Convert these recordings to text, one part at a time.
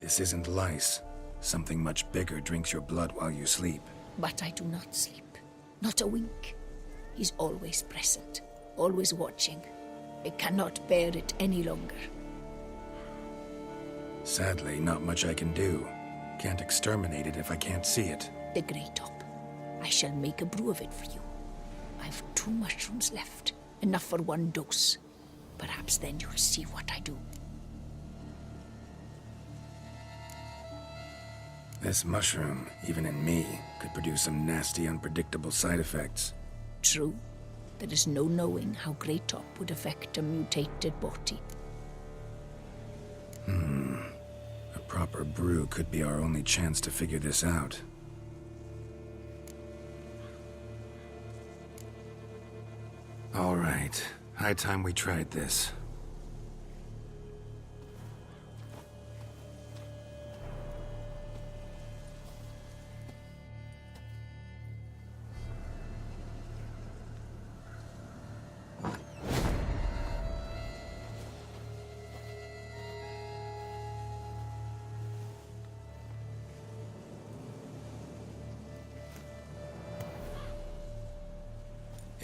This isn't lice. Something much bigger drinks your blood while you sleep. But I do not sleep. Not a wink. He's always present, always watching. I cannot bear it any longer. Sadly, not much I can do. Can't exterminate it if I can't see it. The Grey Top. I shall make a brew of it for you. I've 2 mushrooms left. Enough for 1 dose. Perhaps then you'll see what I do. This mushroom, even in me, could produce some nasty, unpredictable side effects. True. There is no knowing how Grey Top would affect a mutated body. A proper brew could be our only chance to figure this out. All right. High time we tried this.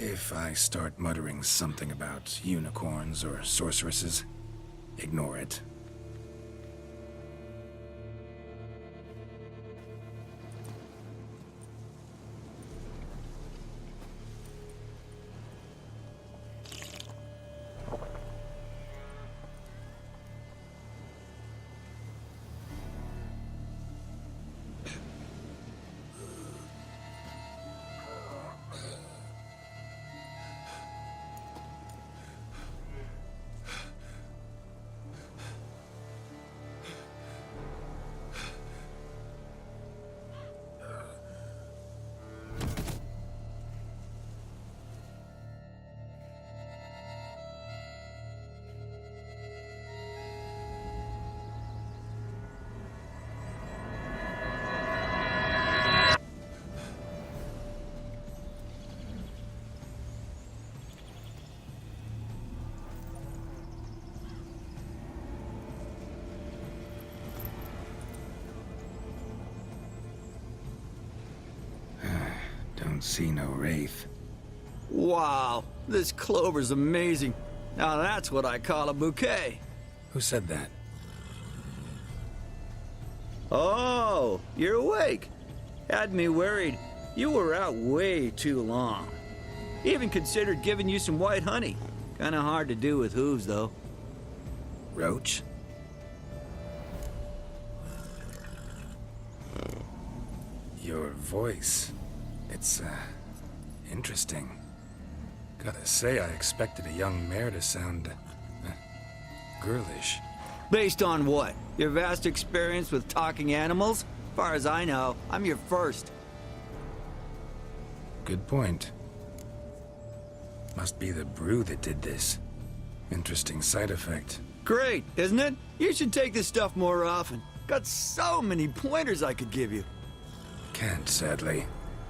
If I start muttering something about unicorns or sorceresses, ignore it. Don't see no wraith. Wow, this clover's amazing. Now that's what I call a bouquet. Who said that? Oh, you're awake. Had me worried. You were out way too long. Even considered giving you some white honey. Kinda hard to do with hooves, though. Roach? Your voice. It's, interesting. Gotta say, I expected a young mare to sound, girlish. Based on what? Your vast experience with talking animals? Far as I know, I'm your first. Good point. Must be the brew that did this. Interesting side effect. Great, isn't it? You should take this stuff more often. Got so many pointers I could give you. Can't, sadly.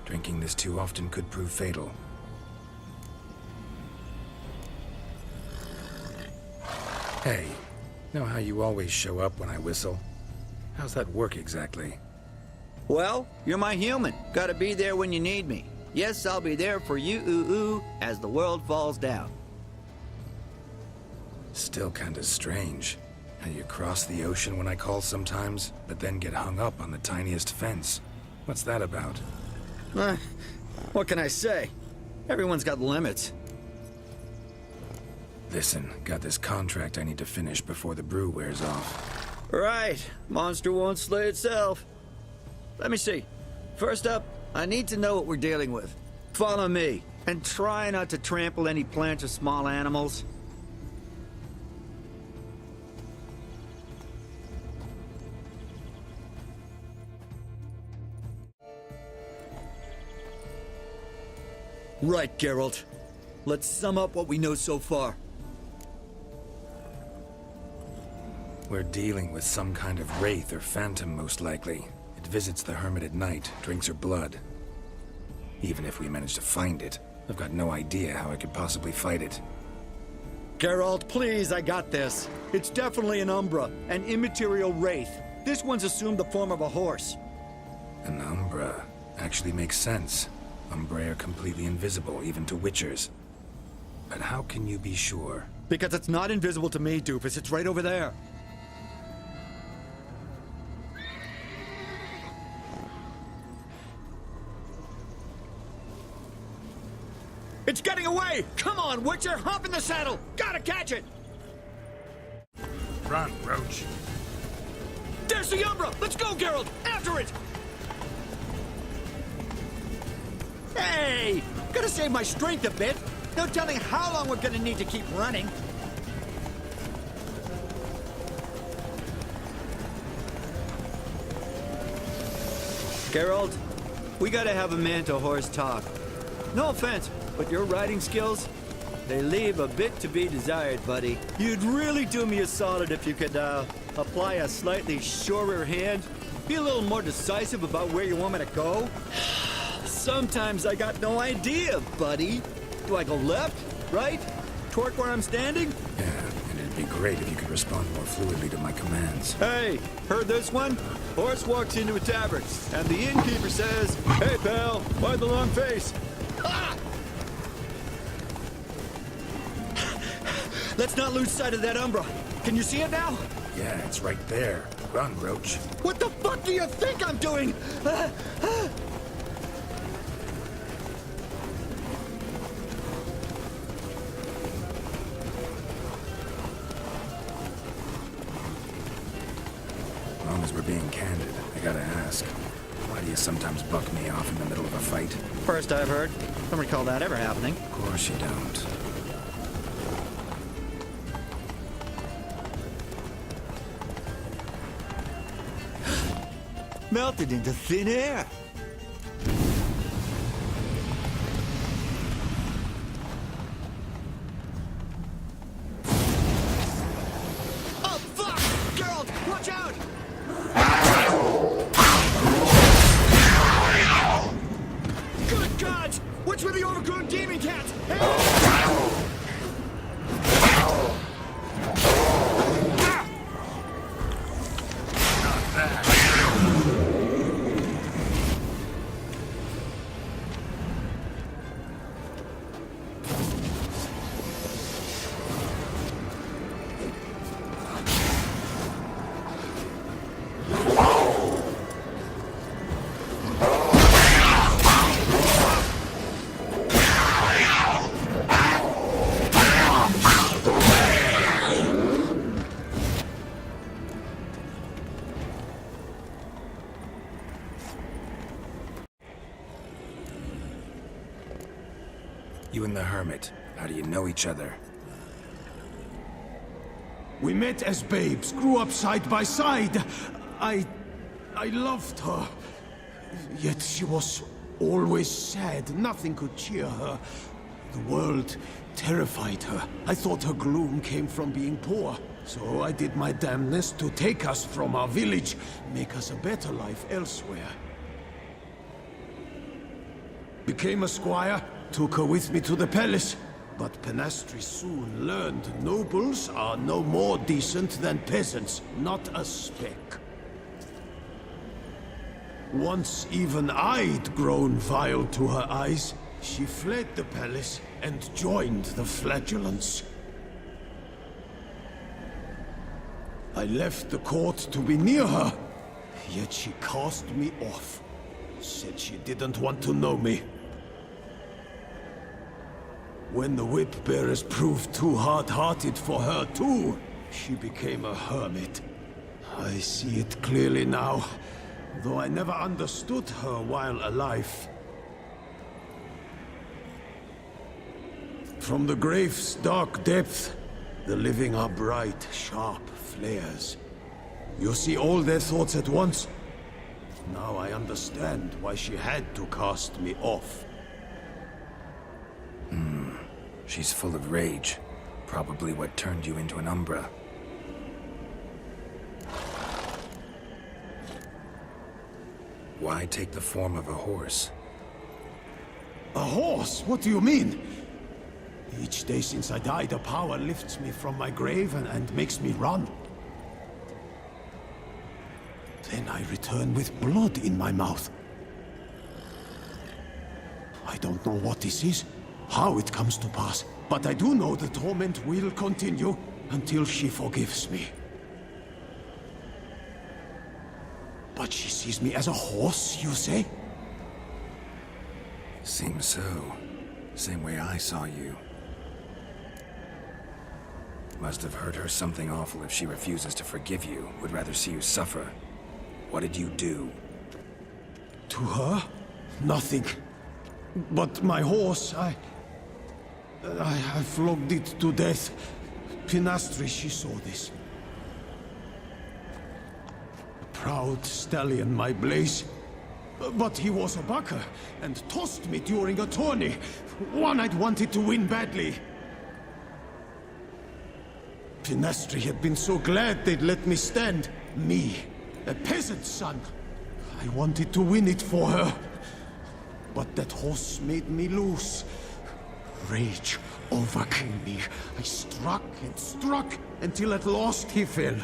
Drinking this too often could prove fatal. Hey, know how you always show up when I whistle? How's that work exactly? Well, you're my human. Gotta be there when you need me. Yes, I'll be there for you, ooh, as the world falls down. Still kinda strange. How you cross the ocean when I call sometimes, but then get hung up on the tiniest fence. What's that about? What can I say? Everyone's got limits. Listen, got this contract I need to finish before the brew wears off. Right. Monster won't slay itself. Let me see. First up, I need to know what we're dealing with. Follow me, and try not to trample any plants or small animals. Right, Geralt. Let's sum up what we know so far. We're dealing with some kind of wraith or phantom, most likely. It visits the hermit at night, drinks her blood. Even if we manage to find it, I've got no idea how I could possibly fight it. Geralt, please, I got this. It's definitely an Umbra, an immaterial wraith. This one's assumed the form of a horse. An Umbra. Actually makes sense. Umbrae are completely invisible, even to Witchers. But how can you be sure? Because it's not invisible to me, doofus. It's right over there. It's getting away! Come on, Witcher! Hop in the saddle! Gotta catch it! Run, Roach. There's the Umbra! Let's go, Geralt! After it! Hey! Gotta save my strength a bit. No telling how long we're gonna need to keep running. Geralt, we gotta have a man-to-horse talk. No offense, but your riding skills, they leave a bit to be desired, buddy. You'd really do me a solid if you could, apply a slightly surer hand. Be a little more decisive about where you want me to go. Sometimes I got no idea, buddy. Do I go left, right, toward where I'm standing? Yeah, and it'd be great if you could respond more fluidly to my commands. Hey, heard this one? Horse walks into a tavern, and the innkeeper says, "Hey, pal, why the long face?" Ah! Let's not lose sight of that Umbra. Can you see it now? Yeah, it's right there. Run, Roach. What the fuck do you think I'm doing? As long as we're being candid, I gotta ask. Why do you sometimes buck me off in the middle of a fight? First I've heard. Don't recall that ever happening. Of course you don't. Melted into thin air. Oh, fuck! Geralt, watch out! Good gods! Which were the overgrown demon cats? You and the Hermit, how do you know each other? We met as babes, grew up side by side. I loved her. Yet she was always sad. Nothing could cheer her. The world terrified her. I thought her gloom came from being poor. So I did my damnedest to take us from our village, make us a better life elsewhere. Became a squire, took her with me to the palace. But Penastri soon learned nobles are no more decent than peasants, not a speck. Once even I'd grown vile to her eyes, she fled the palace and joined the flagellants. I left the court to be near her, yet she cast me off. Said she didn't want to know me. When the whip-bearers proved too hard-hearted for her too, she became a hermit. I see it clearly now, though I never understood her while alive. From the grave's dark depth, the living are bright, sharp flares. You see all their thoughts at once? Now I understand why she had to cast me off. She's full of rage. Probably what turned you into an Umbra. Why take the form of a horse? A horse? What do you mean? Each day since I died, a power lifts me from my grave and makes me run. Then I return with blood in my mouth. I don't know what this is, how it comes to pass, but I do know the torment will continue until she forgives me. But she sees me as a horse, you say? Seems so. Same way I saw you. Must have hurt her something awful if she refuses to forgive you, would rather see you suffer. What did you do? To her? Nothing. But my horse, I flogged it to death. Pinastri, she saw this. A proud stallion, my Blaze. But he was a bucker, and tossed me during a tourney. One I'd wanted to win badly. Pinastri had been so glad they'd let me stand. Me, a peasant's son. I wanted to win it for her. But that horse made me lose. Rage overcame me. I struck and struck until at last he fell.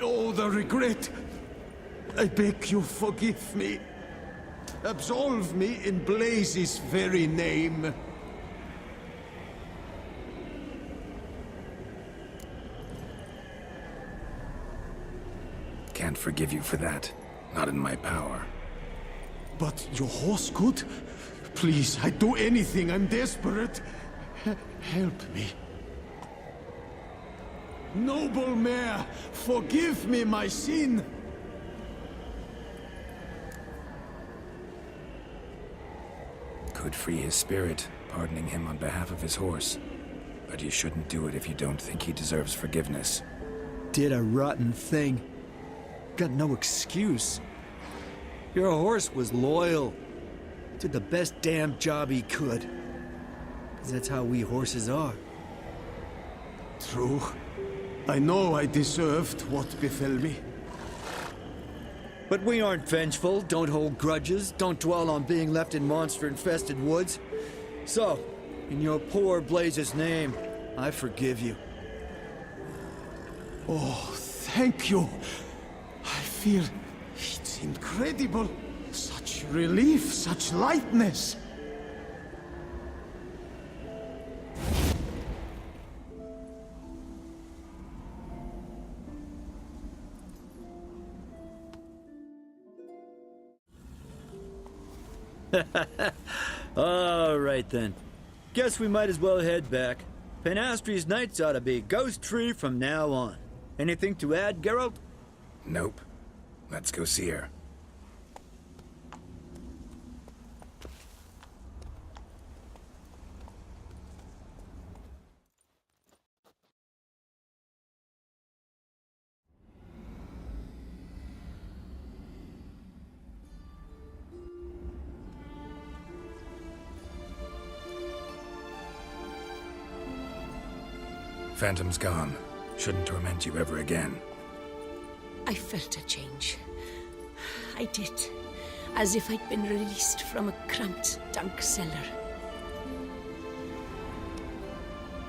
Oh, the regret! I beg you, forgive me. Absolve me in Blaze's very name. Can't forgive you for that. Not in my power. But your horse could? Please, I'd do anything. I'm desperate. Help me. Noble mare, forgive me my sin. Could free his spirit, pardoning him on behalf of his horse. But you shouldn't do it if you don't think he deserves forgiveness. Did a rotten thing. Got no excuse. Your horse was loyal. Did the best damn job he could. 'Cause that's how we horses are. True. I know I deserved what befell me. But we aren't vengeful, don't hold grudges, don't dwell on being left in monster-infested woods. So, in your poor Blaze's name, I forgive you. Oh, thank you. I feel it's incredible. Such relief, such lightness. All right then. Guess we might as well head back. Penastri's nights ought to be ghost-free from now on. Anything to add, Geralt? Nope. Let's go see her. Phantom's gone. Shouldn't torment you ever again. I felt a change. I did. As if I'd been released from a cramped, dank cellar.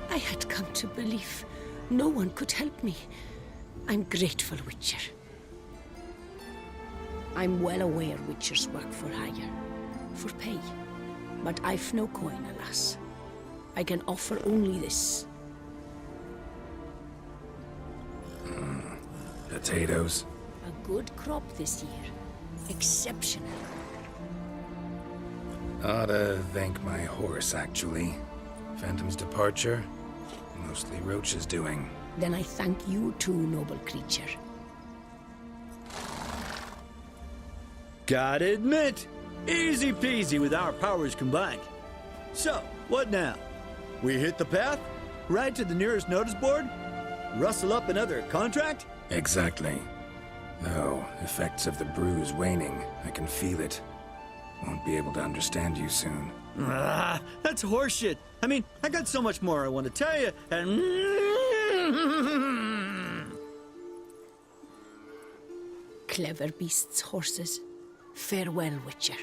I had come to believe no one could help me. I'm grateful, Witcher. I'm well aware Witchers work for hire, for pay. But I've no coin, alas. I can offer only this. Potatoes? A good crop this year. Exceptional. Oughta thank my horse, actually. Phantom's departure? Mostly Roach's doing. Then I thank you too, noble creature. Gotta admit, easy peasy with our powers combined. So, what now? We hit the path? Ride to the nearest notice board? Rustle up another contract? Exactly. Though, effects of the bruise waning. I can feel it. Won't be able to understand you soon. Ah, that's horseshit. I mean, I got so much more I want to tell you, and... Clever beasts, horses. Farewell, Witcher.